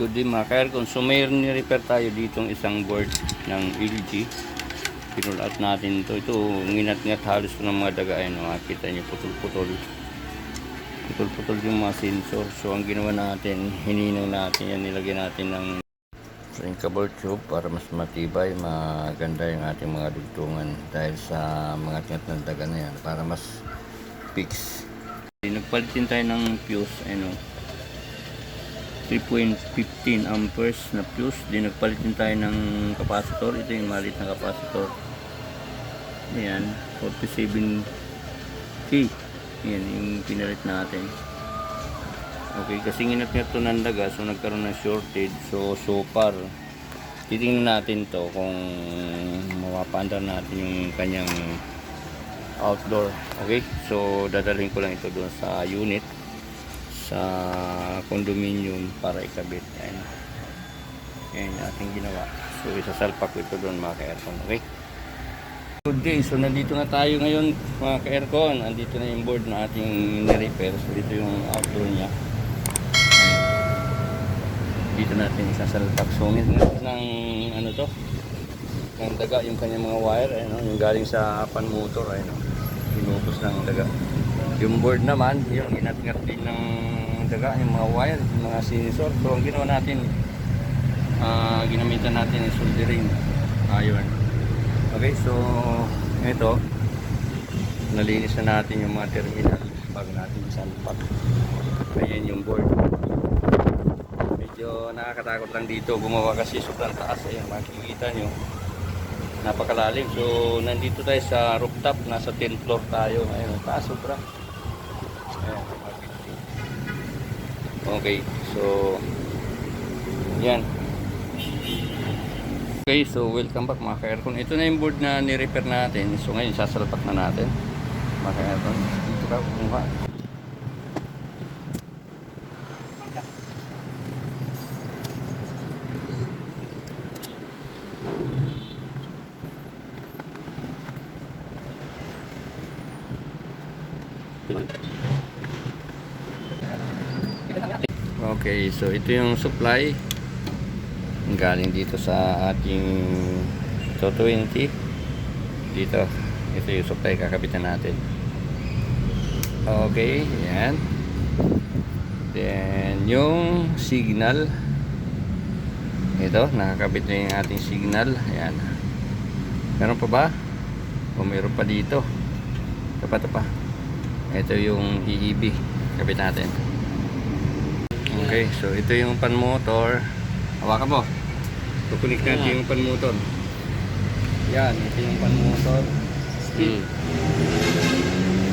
good day mga ka-aircon. So mayroon ni-repair tayo ditong isang board ng LG. Pinull out natin ito. Ito, nginat-ngat halos ito ng mga daga. Ayun, makikita nyo, putol-putol. Putol-putol yung mga sensor. So ang ginawa natin, hininaw natin yan, nilagyan natin ng shrinkable tube para mas matibay, maganda yung ating mga dugtungan dahil sa mga ngat ng daga na yan, para mas fix. Nagpalit din tayo ng fuse, ano, 3.15 amperes na fuse. Din nagpalit din tayo ng capacitor. Ito yung maliit na capacitor. Ayan, 47K. Ayan yung pinalit natin. Okay, kasi nginat-ngat ito ng daga, so nagkaroon ng shortage. So far, titingnan natin to kung mapapaandar natin yung kanyang outdoor. Okay, so dadalhin ko lang ito doon sa unit sa condominium para ikabit. Ayan. Ayan yung ating ginawa. So isasalpak ko ito doon mga ka-aircon. Okay, good day. So nandito na tayo ngayon mga ka-aircon. Andito na yung board na ating ni-repair. So dito yung outdoor nya. Dito natin isasalpak. So ng ano to, ng daga yung kanyang mga wire. Ayan, yung galing sa pan motor. Ayan, pinupos ng daga. Yung board naman, yung inat-ngat din ng daga, yung mga wire, yung mga sensor. So ang ginawa natin, ginamitan natin yung soldering iron. Okay, so ito, nalinis na natin yung mga terminal bago natin isalpak. Ayan yung board. Medyo nakakatakot lang dito gumawa kasi sobrang taas. Ayan, makikita nyo, napakalalim. So nandito tayo sa rooftop, nasa 10th floor tayo. Ayun, taas sobra. Ayan, okay, so yan. Okay, so welcome back mga ka-aircon. Ito na yung board na ni-repair natin. So ngayon sasalpak na natin mga ka-aircon. Dito ka kumuha. Okay, so ito yung supply galing dito sa ating 220 dito. Ito yung supply kakabitan natin. Okay, yan. Then yung signal, ito, nakakabit na yung ating signal. Ayan. Meron pa ba? O meron pa dito. Ito pa. Ito yung EEB, kabit natin. Okay, so ito yung pan motor. Hawakan mo. Kukunik natin yung pan motor. Yan, ito yung pan motor. Speed.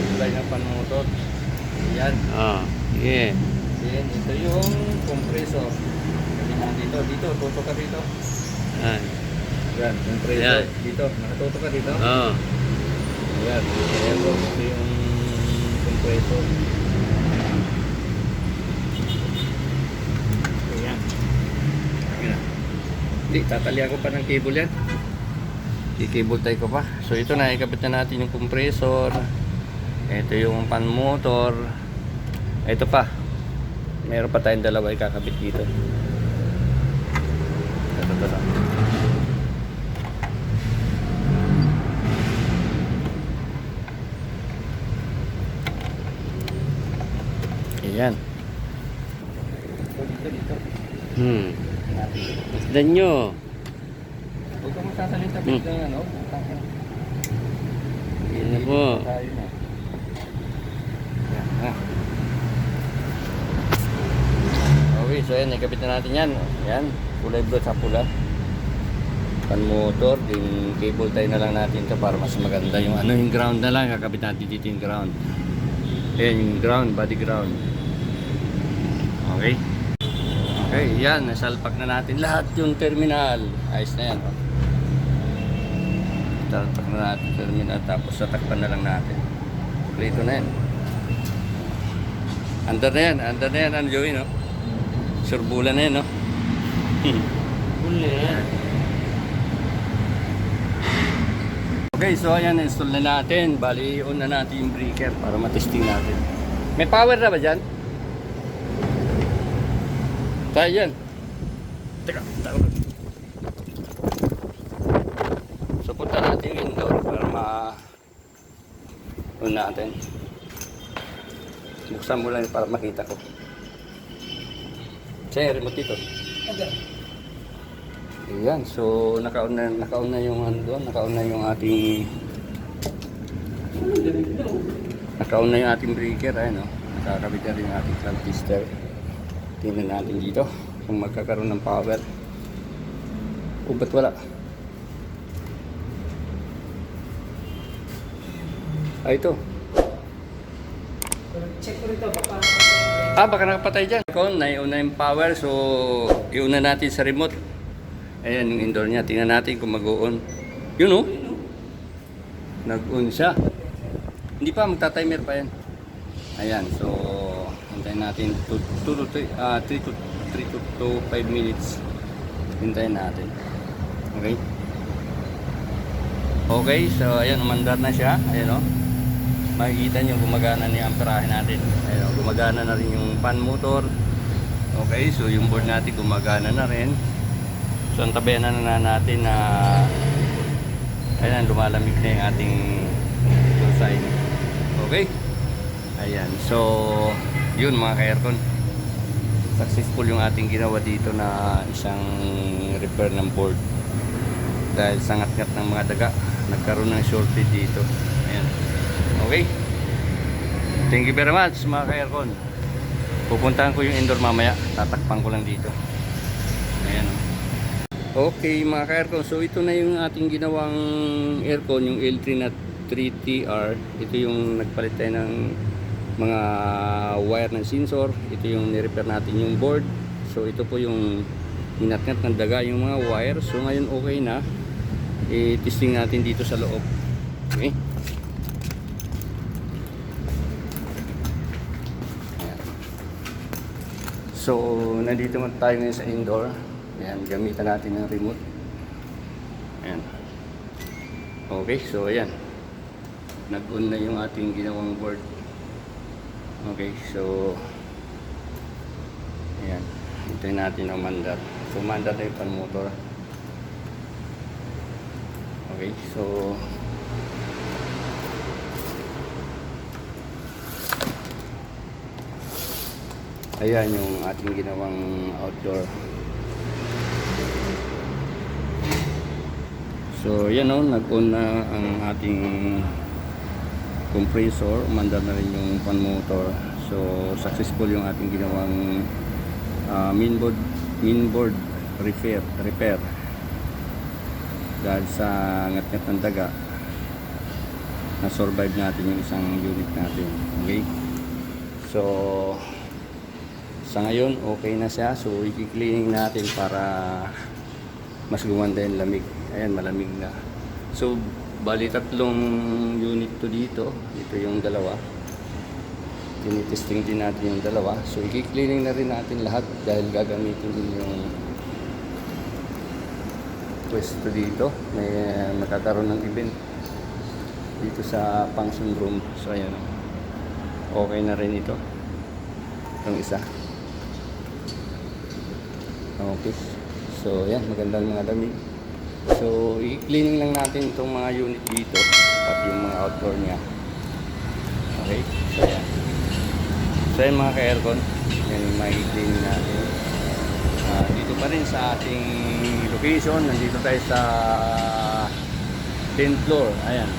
Supply ng pan motor. Yan. Yeah. Then ito yung compressor. Dito, tutok ka dito. Yan, compressor. Yan. Dito, nakatutok ka dito. Yan, ito yung compressor. Hindi, tatalian ko pa ng cable yan. I-cable tie ko pa. So ito na, ikabit na natin yung compressor. Ito yung pan motor. Ito pa, meron pa tayong dalawa ikakabit dito. Ito lang. Ayan. Dito. Masdan nyo. Huwag ka magsasalita dito ng ano. Yan na po. Okay, so yan, ikabit na natin yan. Yan, kulay blue sa pula. Pan motor, yung cable tie na lang natin ito para mas maganda yung ano, yung ground na lang. Kakabit natin dito yung ground. Ayan, yung ground, body ground. Okay. Okay, yan, nasalpak na natin lahat yung terminal. Ayos na yan. Salpak na natin yung terminal, tapos satakpan na lang natin. Plito na yan. Under na yan, ano Joey, no? Surbulan na yan, no? Huli yan. Okay, so ayan, install na natin. Bali, on na natin yung breaker para matesting natin. May power na ba dyan? Tayo yan. Teka, tawag. So punta natin yung indoor para natin. Buksan mo lang para makita ko. Siya yung remote dito. Ayan, so nakauna yung ano doon, nakauna yung ating breaker, ayun, no? Nakakabit na rin yung ating clamp twister. Tingnan natin dito kung magkakaroon ng power. O ba't wala? Ito. Check ko rito, baka... Baka nakapatay dyan. Naiuna yung power, so iuna natin sa remote. Ayan yung indoor niya. Tingnan natin kung mag-on. Yun, oh. Nag-on siya. Hindi pa, magta-timer pa yan. Ayan, so hintayin natin 3 to 5 minutes. Hintayin natin. Okay? Okay, so ayan, umandar na siya. Ayan, oh. Makikita nyo gumagana na yung amperahe natin. Ayan, oh, gumagana na rin yung fan motor. Okay, so yung board natin gumagana na rin. So ang tabayan na natin na ayan, lumalamig na yung ating side. Okay? Ayan, so yun mga ka-aircon, successful yung ating ginawa dito na isang repair ng board dahil sa ngat-ngat ng mga daga nagkaroon ng shortage dito. Ayan. Okay, thank you very much mga ka-aircon. Pupuntahan ko yung indoor mamaya, tatakpan ko lang dito. Ayan. Okay mga ka-aircon, so ito na yung ating ginawang aircon, yung L3 na 3TR. Ito yung nagpalit tayo ng mga wire ng sensor. Ito yung nirepair natin yung board. So ito po yung minatngat ng daga yung mga wire. So ngayon okay na. I-testing natin dito sa loob. Okay. Ayan. So nandito man tayo ngayon sa indoor. Ayan, gamitan natin ng remote. Ayan. Okay, so ayan. Nag-on na yung ating ginawang board. Okay, so ayan, hintayin natin ang mandar. So mandar na yung pan motor. Okay, so ayan yung ating ginawang outdoor. So yan, oh, nag-on na ang ating compressor, umandar na rin yung fan motor. So successful yung ating ginawang mainboard repair dahil sa ngat-ngat ng daga na survive natin yung isang unit natin. Okay, so sa ngayon okay na siya. So i-cleaning natin para mas gumanda yung lamig. Ayan, malamig na. So bali 3 unit to dito. Ito yung dalawa. Tinitesting din natin yung dalawa. So i-cleaning na rin natin lahat dahil gagamitin din yung pwesto dito. May magkakaroon ng event dito sa function room. So ayan, okay na rin ito. Itong isa. Okay. So yan, magandang mga lamig. So i-cleaning lang natin itong mga unit dito, pati yung mga outdoor niya. Okay, so yan. So yan mga ka-aircon, yan yung i-cleaning natin. Dito pa rin sa ating location, nandito tayo sa 10th floor. Ayan,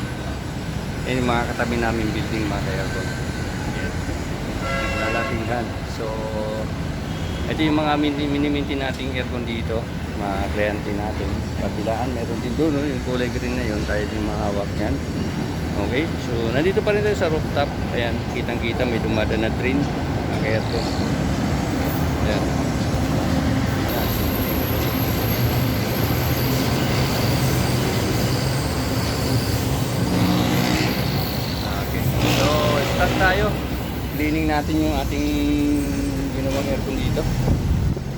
yan yung mga katabi namin building mga ka-aircon. Yan, lalatinghan. So ito yung mga mini-minti nating aircon dito, mga kliyente natin. Kabilaan, meron din doon, no? Yung kulay green na yun, tayo din mahawak yan. Okay, so nandito pa rin tayo sa rooftop. Ayan, kitang-kita may dumadaan na train, mga aircon. Ayan. Okay, so start tayo. Cleaning natin yung ating ginawang aircon dito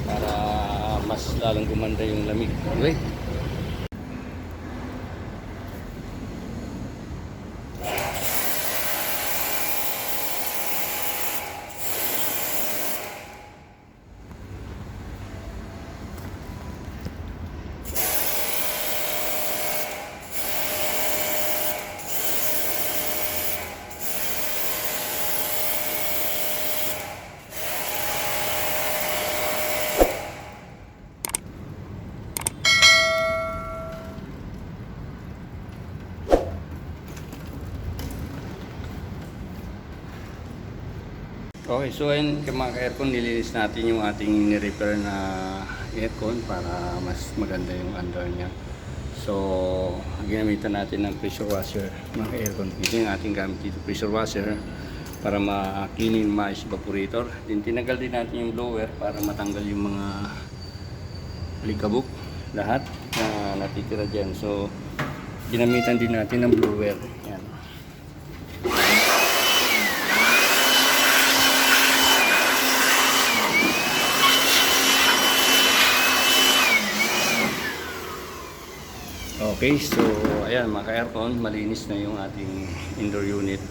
para mas lalong gumanda yung lamig. Okay. Okay, so ayun mga ka-aircon, nilinis natin yung ating ni-repair na aircon para mas maganda yung under niya. So, ginamitan natin ng pressure washer mga ka-aircon. Ito yung ating gamit dito, pressure washer para makinin mais evaporator. Then tinanggal din natin yung blower para matanggal yung mga alikabok lahat na natitira dyan. So, ginamitan din natin ng blower. Yan. Okay, so ayan mga ka-aircon, malinis na yung ating indoor unit.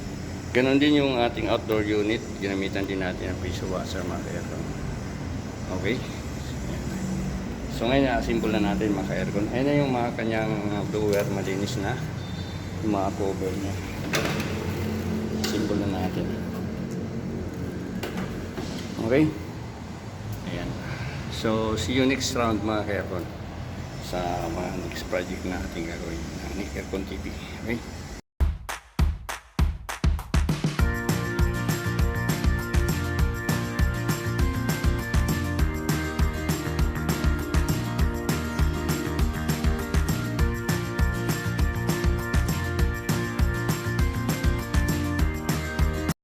Ganon din yung ating outdoor unit, ginamitan din natin ang pressure washer mga ka-aircon. Okay. So ngayon na-assemble na natin mga ka-aircon. Ayan na yung mga kanyang blower, malinis na. Yung mga cover niya. Assemble na natin. Okay. Ayan. So see you next round mga ka-aircon sa mga next project na ating gagawin ng Aircon TV. Okay?